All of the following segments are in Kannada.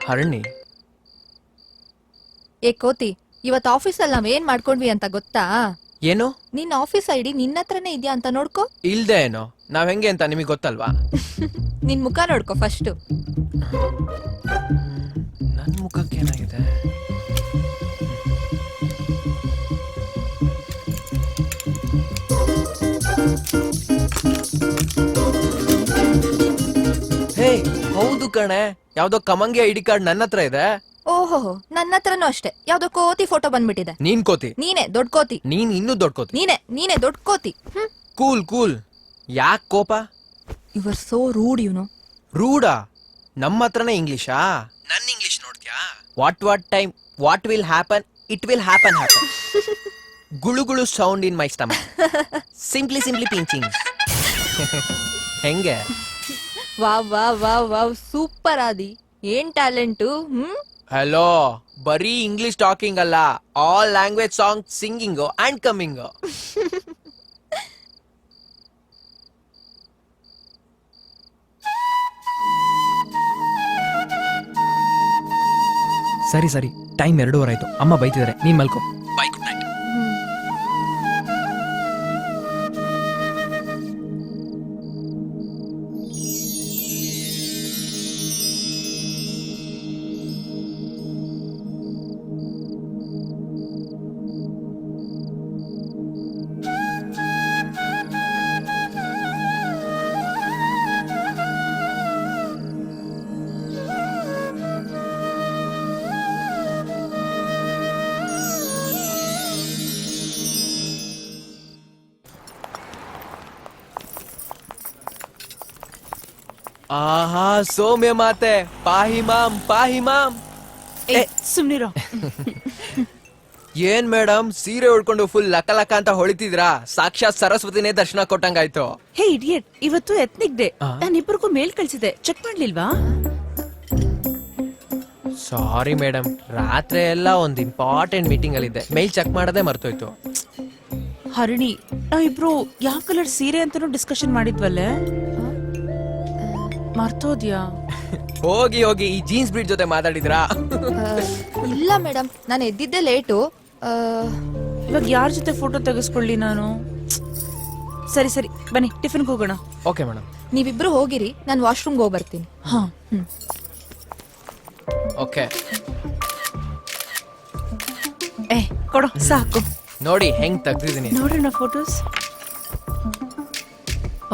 ಹರಣಿ. ಏ ಕೋತಿ, ಇವತ್ ಆಫೀಸಲ್ಲಿ ನಾವೇನ್ ಮಾಡ್ಕೊಂಡ್ವಿ ಅಂತ ಗೊತ್ತಾ? ಏನು? ನಿನ್ ಆಫೀಸ್ ಐಡಿ ನಿನ್ನ ಹತ್ರನೇ ಇದ್ಯಾ ಅಂತ ನೋಡ್ಕೋ. ಇಲ್ದೆ ಏನೋ, ನಾವ್ ಹೆಂಗೆ ಅಂತ ನಿಮಗೆ ಗೊತ್ತಲ್ವಾ? ನಿನ್ ಮುಖ ನೋಡ್ಕೋ ಫಸ್ಟ್. ನನ್ ಮುಖಕ್ಕೆ ಏನಾಗಿದೆ? ಹೇ, ಹೌದು ಕಣೆ, ಯಾವ್ದೋ ಕಮಂಗಿ ಐಡಿ ಕಾರ್ಡ್ ನನ್ನ ಹತ್ರ ಇದೆ. ಓಹೋ, ನನ್ನ ಹತ್ರನೂ ಅಷ್ಟೇ, ಯಾವ್ದೋ ಕೋತಿ ಫೋಟೋ ಬಂದ್ಬಿಟ್ಟಿದೆ. ನೀನ್ ಕೋತಿ? ನೀನೆ ದೊಡ್ಡ ಕೋತಿ. ನೀನ್ ಇನ್ನೂ ದೊಡ್ಡ ಕೋತಿ. ನೀನೆ ದೊಡ್ಡ ಕೋತಿ. Cool cool. ಯಾಕ್ ಕೋಪ? You are so rude. ರೂಡಾ? ನಮ್ಮ ಹತ್ರನೇ ಇಂಗ್ಲಿಷಾ? ನನ್ನ ಇಂಗ್ಲಿಷ್ ನೋಡ್ತ್ಯಾ? What time, what will happen, it will happen. ಗುಳು sound in my stomach. Simply pinching. ಹೆಂಗೆ? Wow super Aadi. ಏನ್ ಟ್ಯಾಲೆಂಟು. ಹಲೋ, ಬರೀ ಇಂಗ್ಲಿಷ್ ಟಾಕಿಂಗ್ ಅಲ್ಲ, all language song singing and coming. ಸರಿ, ಟೈಮ್ 2:15 ಆಯ್ತು. ಅಮ್ಮ ಬೈತಿದ್ದಾರೆ, ನೀನ್ ಮಲ್ಕೋ. Bye, good night. ಆಹಾ, ಸೌಮ್ಯ ಮಾತೆ, ಪಾಹಿ ಮಾಮ್. ಸುಮ್ನಿರೋ. ಏನ್ ಮೇಡಮ್, ಸೀರೆ ಉಡ್ಕೊಂಡು ಫುಲ್ ಲಕ ಅಂತ ಹೊಳಿತಿದ್ರಾ? ಸಾಕ್ಷಾತ್ ಸರಸ್ವತಿನೇ ದರ್ಶನ ಕೊಟ್ಟಂಗಾಯ್ತು. ಹೇ ಇಡಿಯಟ್, ಇವತ್ತು ಎತ್ನಿಕ್ ಡೇ. ನಾನಿಬ್ಬರಿಗೂ ಮೇಲ್ ಕಳ್ಸಿದೆ, ಚೆಕ್ ಮಾಡ್ಲಿಲ್ವಾ? ಸಾರಿ ಮೇಡಮ್, ರಾತ್ರಿ ಎಲ್ಲ ಒಂದ್ ಇಂಪಾರ್ಟೆಂಟ್ ಮೀಟಿಂಗ್ ಅಲ್ಲಿ ಇದ್ದೆ, ಮೇಲ್ ಚೆಕ್ ಮಾಡದೆ ಮರ್ತೋಯ್ತು. ಹರಿಣಿ, ನಾವಿಬ್ರು ಯಾವ ಕಲರ್ ಸೀರೆ ಅಂತಾನು ಡಿಸ್ಕಷನ್ ಮಾಡಿದ್ವಲ್ಲೇ, ಮರ್ತೋದ್ಯಾ? ಹೋಗಿ ಈ ಜೀನ್ಸ್ ಬ್ರೀಡ್ ಜೊತೆ ಮಾತಾಡಿದ್ರಾ? ಇಲ್ಲ ಮೇಡಮ್, ನಾನು ಎದ್ದಿದ್ದೆ ಲೇಟು. ಇವಾಗ ಯಾರ ಜೊತೆ ಫೋಟೋ ತೆಗೆಸ್ಕೊಳ್ಳಿ ನಾನು? ಸರಿ ಬನ್ನಿ, ಟಿಫಿನ್ಗೆ ಹೋಗೋಣ. Okay madam. ನೀವಿಬ್ರು ಹೋಗಿರಿ, ನಾನು ವಾಶ್ರೂಮ್ಗೆ ಹೋಗಿ ಬರ್ತೀನಿ. ಹಾ. ಓಕೆ. ಕೊಡು ಸಾಕು. ನೋಡಿ ಹೆಂಗ್ ತೆಗ್ದಿದ್ದೀನಿ. ನೋಡೋಣ ಫೋಟೋಸ್.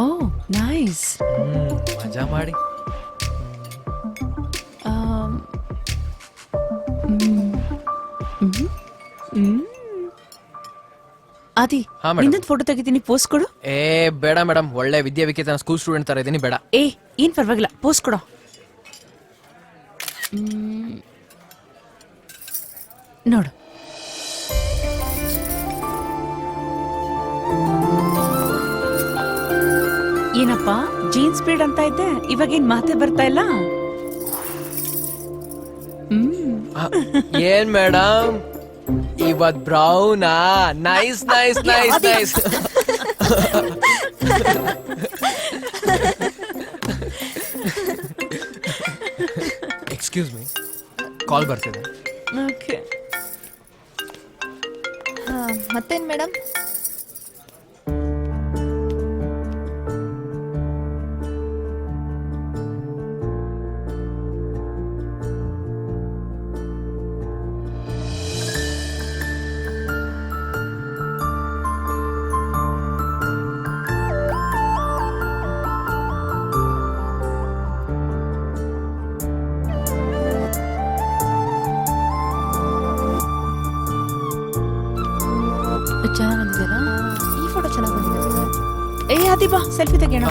ಓ ನೈಸ್. ಮಜಾ ಮಾಡಿ. ಆದಿ, ನಿನ್ನೊಂದು ಫೋಟೋ ತೆಗಿತೀನಿ, ಪೋಸ್ ಕೊಡು. ಬೇಡ ಮೇಡಮ್, ಒಳ್ಳೆ ವಿದ್ಯಾವಿಕೇತನ ಸ್ಕೂಲ್ ಸ್ಟೂಡೆಂಟ್ ತರ ಇದೀನಿ, ಬೇಡ. ಏನ್ ಪರವಾಗಿಲ್ಲ, ಪೋಸ್ ಕೊಡು. ನೋಡು. ಏನಪ್ಪ ಜೀನ್ಸ್ ಬ್ರೀಡ್ ಅಂತ ಇದ್ದೆ, ಇವಾಗೇನ್ ಮಾತೆ ಬರ್ತಾ ಇಲ್ಲ? ಏನ್ ಮೇಡಮ್, ಇವತ್ ಬ್ರೌನಾ? ನೈಸ್. ಎಕ್ಸ್ಕ್ಯೂಸ್ ಮೀ, ಕಾಲ್ ಬರ್ತಿದೆ. ಮತ್ತೇನ್ ಮೇಡಮ್? ಚೆನ್ನಾಗಿ ಬಂದಿದ್ದೀರಾ? ಈ ಫೋಟೋ ಚೆನ್ನಾಗಿ ಬಂದಿದೆ. ಆದಿ ಬಾ, ಸೆಲ್ಫಿ ತೆಗೆಯೋಣ.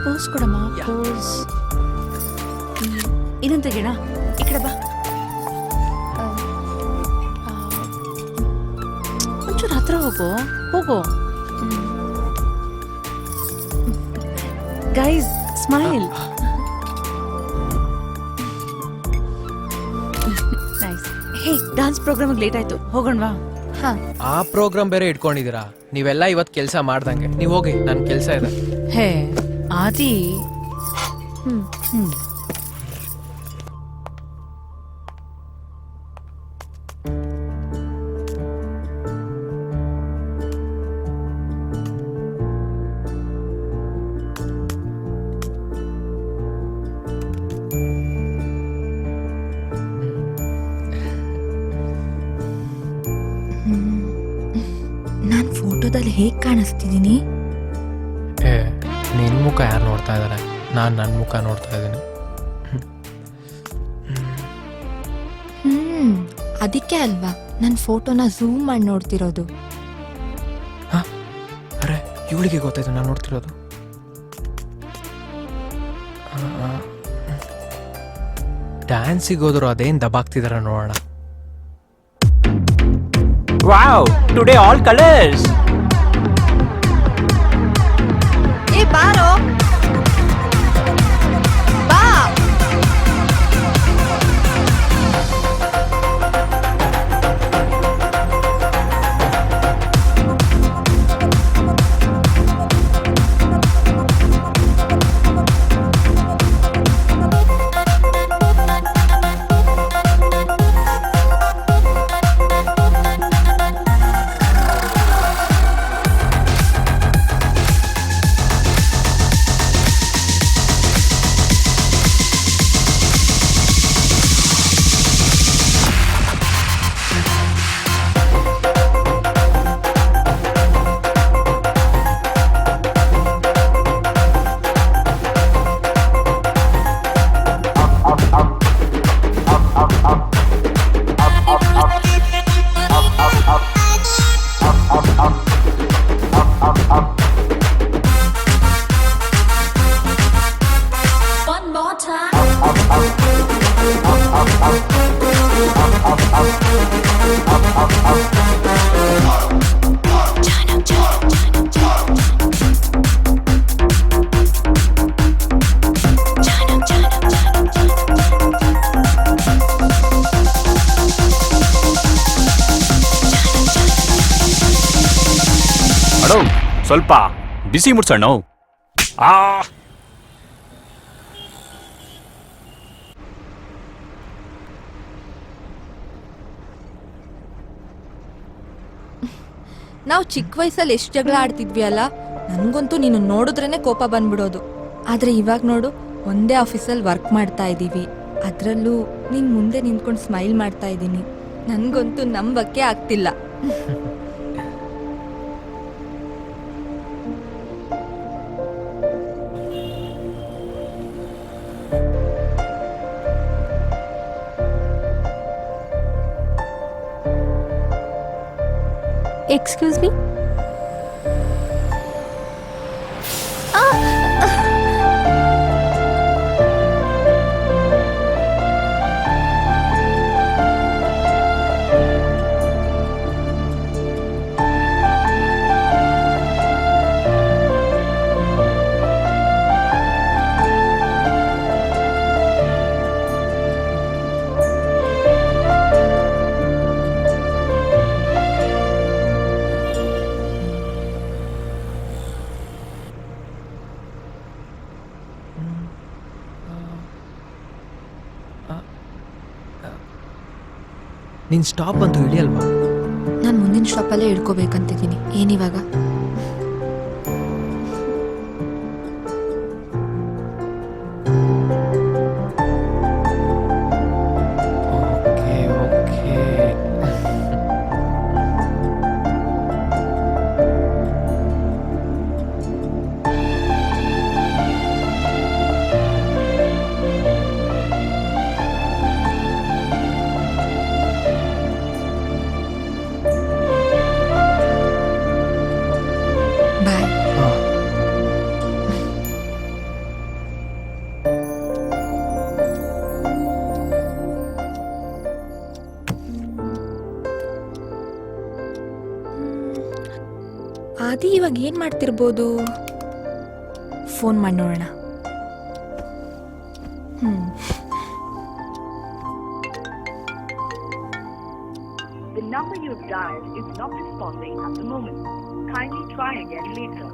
ಪೋಸ್ ಕೊಡಮ್ಮ, ಪೋಸ್. ಇನ್ನೊಂದು ತೆಗೆಯೋಣ, ಈ ಕಡೆ ಬಾ. ಒಂಚೂರು ಹತ್ರ ಹೋಗೋ. Guys, smile. Hey, dance program late ಆಯ್ತು, ಹೋಗೋಣವಾ? ಹಾ ಆ ಪ್ರೋಗ್ರಾಮ್ ಬೇರೆ ಇಟ್ಕೊಂಡಿದ್ದೀರಾ. ನೀವೆಲ್ಲ ಇವತ್ತು ಕೆಲಸ ಮಾಡ್ದಂಗೆ. ನೀವು ಹೋಗಿ, ನನ್ ಕೆಲಸ ಇದೆ. ಹೇ ಆದಿ. ನಾನ್ ಫೋಟೋದಲ್ಲಿ ಹೇಗ್ ಕಾಣಿಸ್ತಿದೀನಿ? ಏ, ನಿನ್ ಮುಖ ಯಾರು ನೋಡ್ತಾ ಇದಾರೆ? ನಾನು ನನ್ನ ಮುಖ ನೋಡ್ತಾ ಇದ್ದೀನಿ. ಅದಕ್ಕೆ ಅಲ್ವಾ ನನ್ ಫೋಟೋನ ಝೂಮ್ ಮಾಡಿ ನೋಡ್ತಿರೋದು. ಅರೆ, ಇವಳಿಗೆ ಗೊತ್ತಾಯ್ತು ನಾನು ನೋಡ್ತಿರೋದು. ಡ್ಯಾನ್ಸಿಗೆ ಹೋದ್ರು ಅದೇನ್ ದಬಾಕ್ತಿದಾರ ನೋಡೋಣ. Wow, today all colors. ಏ ಬಾರೋ ಬಾ. ಅಡೋ ಸ್ವಲ್ಪ ಬಿಸಿ ಮುಡ್ಸಣ್ಣ. ಆ ನಾವು ಚಿಕ್ಕ ವಯಸ್ಸಲ್ಲಿ ಎಷ್ಟು ಜಗಳ ಆಡ್ತಿದ್ವಿ ಅಲ್ಲ. ನನ್ಗಂತೂ ನೀನು ನೋಡಿದ್ರೇನೆ ಕೋಪ ಬಂದ್ಬಿಡೋದು. ಆದ್ರೆ ಇವಾಗ ನೋಡು, ಒಂದೇ ಆಫೀಸಲ್ಲಿ ವರ್ಕ್ ಮಾಡ್ತಾ ಇದ್ದೀವಿ. ಅದ್ರಲ್ಲೂ ನೀನ್ ಮುಂದೆ ನಿಂತ್ಕೊಂಡು ಸ್ಮೈಲ್ ಮಾಡ್ತಾ ಇದ್ದೀನಿ. ನನ್ಗಂತೂ ನಂಬಕ್ಕೆ ಆಗ್ತಿಲ್ಲ. Excuse me? ನಿನ್ ಸ್ಟಾಪ್ ಅಂತೂ ಇಳಿಯಲ್ವಾ? ನಾನು ಮುಂದಿನ ಸ್ಟಾಪಲ್ಲೇ ಇಳ್ಕೋಬೇಕಂತಿದ್ದೀನಿ. ಏನಿವಾಗ? Okay okay. ಬಾಯ್. ಆದಿ ಇವಾಗ ಏನ್ ಮಾಡ್ತಿರ್ಬೋದು? ಫೋನ್ ಮಾಡಿ ನೋಡೋಣ. The number you have dialed is not responding at the moment. Kindly try again later.